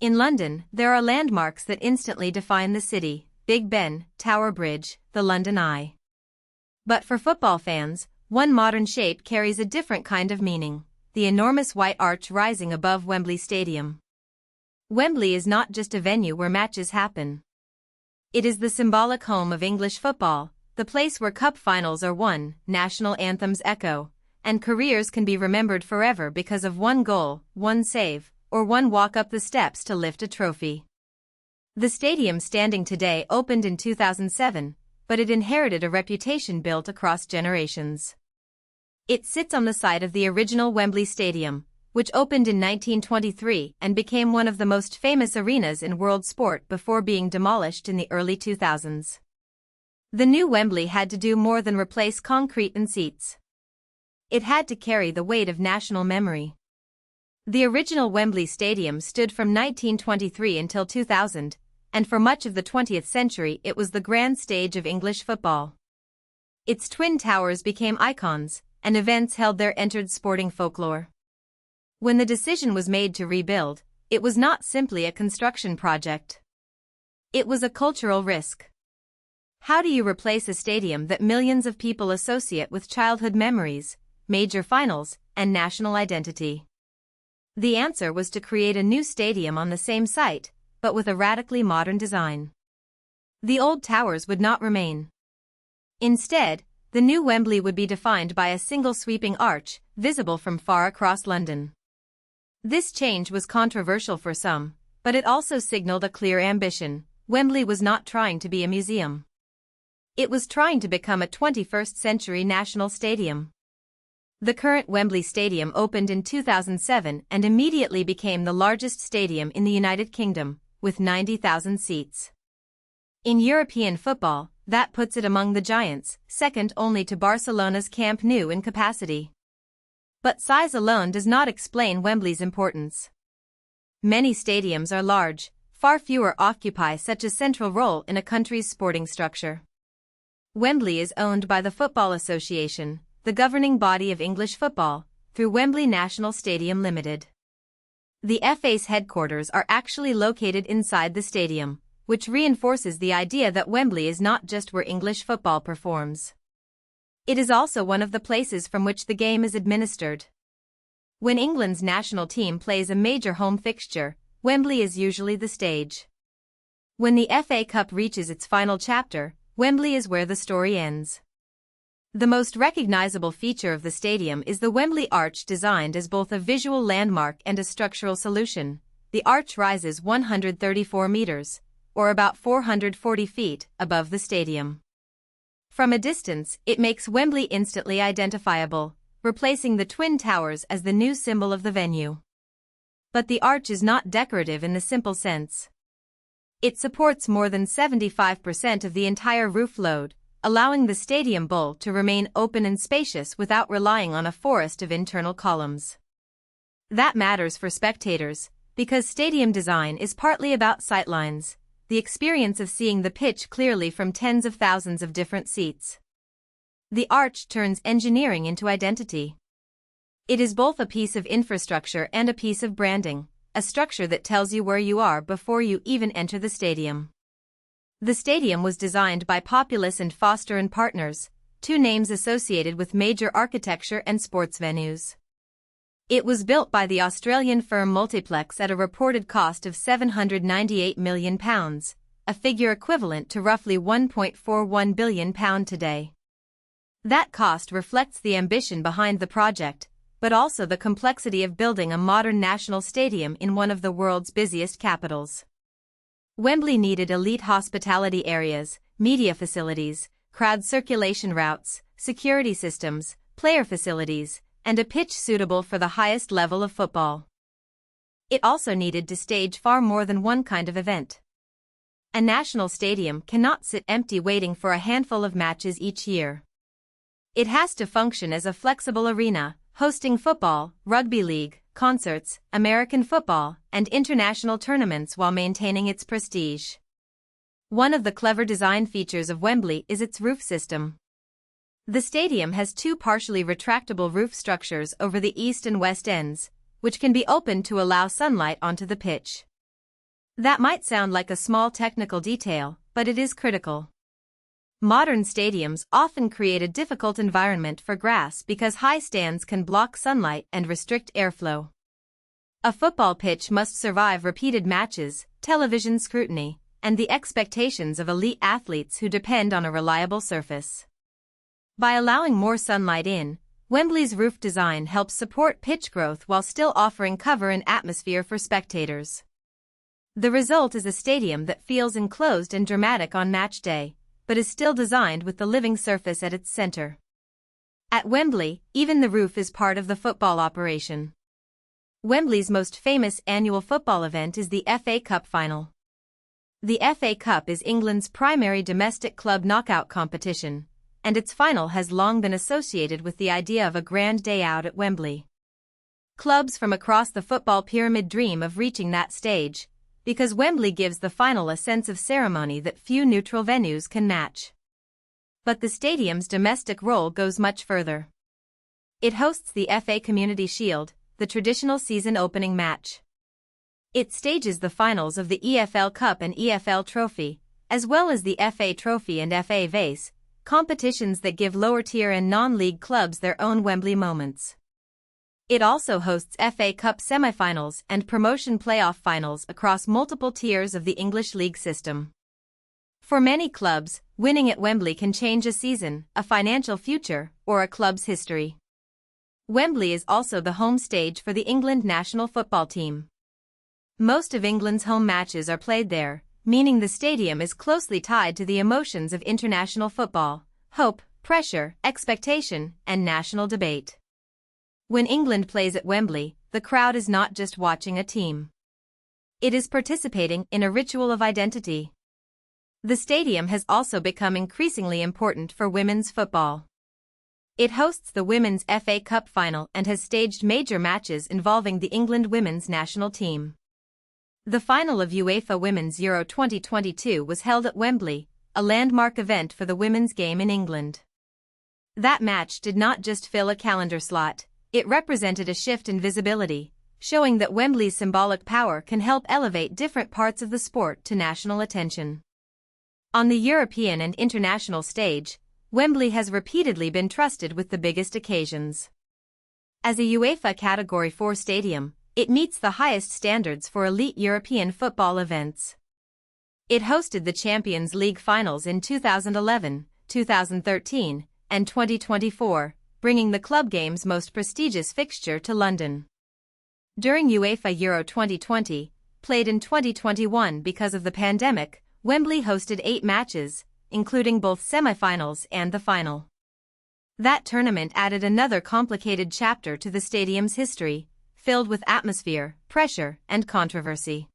In London, there are landmarks that instantly define the city: Big Ben, Tower Bridge, the London Eye. But for football fans, one modern shape carries a different kind of meaning: the enormous white arch rising above Wembley Stadium. Wembley is not just a venue where matches happen. It is the symbolic home of English football, the place where cup finals are won, national anthems echo, and careers can be remembered forever because of one goal, one save, or one walk up the steps to lift a trophy. The stadium standing today opened in 2007, but it inherited a reputation built across generations. It sits on the site of the original Wembley Stadium, which opened in 1923 and became one of the most famous arenas in world sport before being demolished in the early 2000s. The new Wembley had to do more than replace concrete and seats. It had to carry the weight of national memory. The original Wembley Stadium stood from 1923 until 2000, and for much of the 20th century it was the grand stage of English football. Its twin towers became icons, and events held there entered sporting folklore. When the decision was made to rebuild, it was not simply a construction project. It was a cultural risk. How do you replace a stadium that millions of people associate with childhood memories, major finals, and national identity? The answer was to create a new stadium on the same site, but with a radically modern design. The old towers would not remain. Instead, the new Wembley would be defined by a single sweeping arch, visible from far across London. This change was controversial for some, but it also signaled a clear ambition: Wembley was not trying to be a museum. It was trying to become a 21st-century national stadium. The current Wembley Stadium opened in 2007 and immediately became the largest stadium in the United Kingdom, with 90,000 seats. In European football, that puts it among the giants, second only to Barcelona's Camp Nou in capacity. But size alone does not explain Wembley's importance. Many stadiums are large, far fewer occupy such a central role in a country's sporting structure. Wembley is owned by the Football Association, the governing body of English football, through Wembley National Stadium Limited. The FA's headquarters are actually located inside the stadium, which reinforces the idea that Wembley is not just where English football performs. It is also one of the places from which the game is administered. When England's national team plays a major home fixture, Wembley is usually the stage. When the FA Cup reaches its final chapter, Wembley is where the story ends. The most recognizable feature of the stadium is the Wembley Arch, designed as both a visual landmark and a structural solution. The arch rises 134 meters, or about 440 feet, above the stadium. From a distance, it makes Wembley instantly identifiable, replacing the Twin Towers as the new symbol of the venue. But the arch is not decorative in the simple sense. It supports more than 75% of the entire roof load, allowing the stadium bowl to remain open and spacious without relying on a forest of internal columns. That matters for spectators, because stadium design is partly about sightlines, the experience of seeing the pitch clearly from tens of thousands of different seats. The arch turns engineering into identity. It is both a piece of infrastructure and a piece of branding, a structure that tells you where you are before you even enter the stadium. The stadium was designed by Populous and Foster and Partners, two names associated with major architecture and sports venues. It was built by the Australian firm Multiplex at a reported cost of £798 million, a figure equivalent to roughly £1.41 billion today. That cost reflects the ambition behind the project, but also the complexity of building a modern national stadium in one of the world's busiest capitals. Wembley needed elite hospitality areas, media facilities, crowd circulation routes, security systems, player facilities, and a pitch suitable for the highest level of football. It also needed to stage far more than one kind of event. A national stadium cannot sit empty waiting for a handful of matches each year. It has to function as a flexible arena, hosting football, rugby league, concerts, American football, and international tournaments while maintaining its prestige. One of the clever design features of Wembley is its roof system. The stadium has two partially retractable roof structures over the east and west ends, which can be opened to allow sunlight onto the pitch. That might sound like a small technical detail, but it is critical. Modern stadiums often create a difficult environment for grass because high stands can block sunlight and restrict airflow. A football pitch must survive repeated matches, television scrutiny, and the expectations of elite athletes who depend on a reliable surface. By allowing more sunlight in, Wembley's roof design helps support pitch growth while still offering cover and atmosphere for spectators. The result is a stadium that feels enclosed and dramatic on match day, but is still designed with the living surface at its center. At Wembley, even the roof is part of the football operation. Wembley's most famous annual football event is the FA Cup Final. The FA Cup is England's primary domestic club knockout competition, and its final has long been associated with the idea of a grand day out at Wembley. Clubs from across the football pyramid dream of reaching that stage, because Wembley gives the final a sense of ceremony that few neutral venues can match. But the stadium's domestic role goes much further. It hosts the FA Community Shield, the traditional season opening match. It stages the finals of the EFL Cup and EFL Trophy, as well as the FA Trophy and FA Vase, competitions that give lower-tier and non-league clubs their own Wembley moments. It also hosts FA Cup semi-finals and promotion playoff finals across multiple tiers of the English league system. For many clubs, winning at Wembley can change a season, a financial future, or a club's history. Wembley is also the home stage for the England national football team. Most of England's home matches are played there, meaning the stadium is closely tied to the emotions of international football, hope, pressure, expectation, and national debate. When England plays at Wembley, the crowd is not just watching a team. It is participating in a ritual of identity. The stadium has also become increasingly important for women's football. It hosts the Women's FA Cup Final and has staged major matches involving the England women's national team. The final of UEFA Women's Euro 2022 was held at Wembley, a landmark event for the women's game in England. That match did not just fill a calendar slot, it represented a shift in visibility, showing that Wembley's symbolic power can help elevate different parts of the sport to national attention. On the European and international stage, Wembley has repeatedly been trusted with the biggest occasions. As a UEFA Category 4 stadium, it meets the highest standards for elite European football events. It hosted the Champions League finals in 2011, 2013, and 2024, bringing the club game's most prestigious fixture to London. During UEFA Euro 2020, played in 2021 because of the pandemic, Wembley hosted 8 matches, including both semi-finals and the final. That tournament added another complicated chapter to the stadium's history, filled with atmosphere, pressure, and controversy.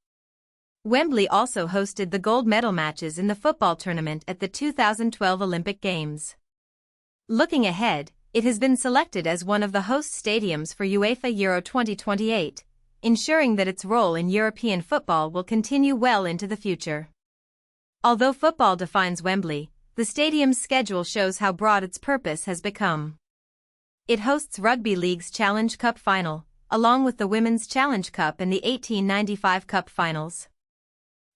Wembley also hosted the gold medal matches in the football tournament at the 2012 Olympic Games. Looking ahead, it has been selected as one of the host stadiums for UEFA Euro 2028, ensuring that its role in European football will continue well into the future. Although football defines Wembley, the stadium's schedule shows how broad its purpose has become. It hosts Rugby League's Challenge Cup final, along with the Women's Challenge Cup and the 1895 Cup finals.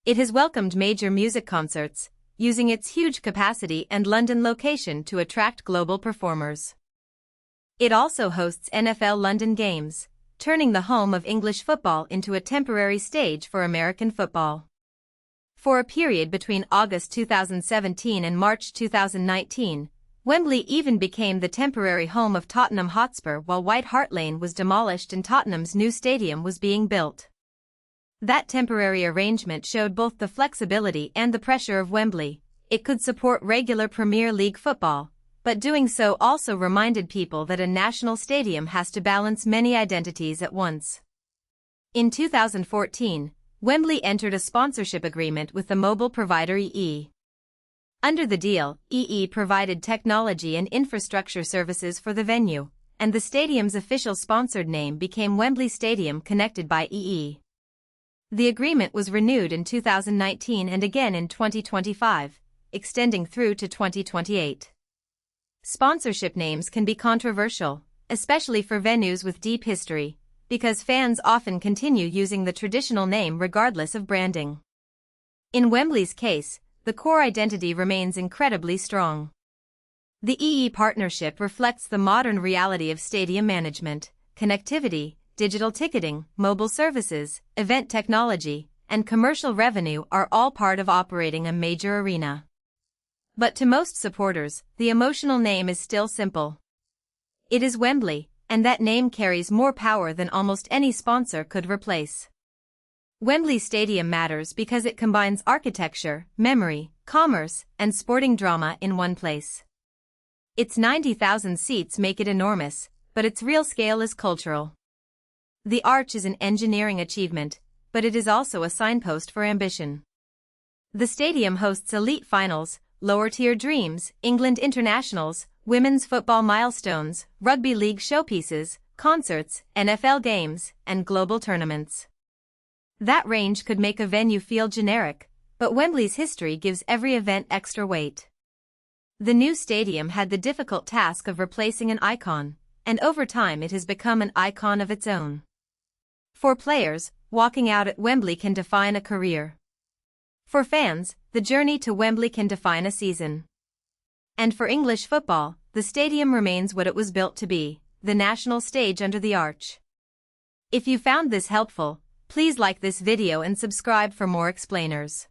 It has welcomed major music concerts, using its huge capacity and London location to attract global performers. It also hosts NFL London games, turning the home of English football into a temporary stage for American football. For a period between August 2017 and March 2019, Wembley even became the temporary home of Tottenham Hotspur while White Hart Lane was demolished and Tottenham's new stadium was being built. That temporary arrangement showed both the flexibility and the pressure of Wembley. It could support regular Premier League football, but doing so also reminded people that a national stadium has to balance many identities at once. In 2014, Wembley entered a sponsorship agreement with the mobile provider EE. Under the deal, EE provided technology and infrastructure services for the venue, and the stadium's official sponsored name became Wembley Stadium connected by EE. The agreement was renewed in 2019 and again in 2025, extending through to 2028. Sponsorship names can be controversial, especially for venues with deep history, because fans often continue using the traditional name regardless of branding. In Wembley's case, the core identity remains incredibly strong. The EE partnership reflects the modern reality of stadium management, connectivity, digital ticketing, mobile services, event technology, and commercial revenue are all part of operating a major arena. But to most supporters, the emotional name is still simple. It is Wembley, and that name carries more power than almost any sponsor could replace. Wembley Stadium matters because it combines architecture, memory, commerce, and sporting drama in one place. Its 90,000 seats make it enormous, but its real scale is cultural. The arch is an engineering achievement, but it is also a signpost for ambition. The stadium hosts elite finals, lower-tier dreams, England internationals, women's football milestones, rugby league showpieces, concerts, NFL games, and global tournaments. That range could make a venue feel generic, but Wembley's history gives every event extra weight. The new stadium had the difficult task of replacing an icon, and over time it has become an icon of its own. For players, walking out at Wembley can define a career. For fans, the journey to Wembley can define a season. And for English football, the stadium remains what it was built to be, the national stage under the arch. If you found this helpful, please like this video and subscribe for more explainers.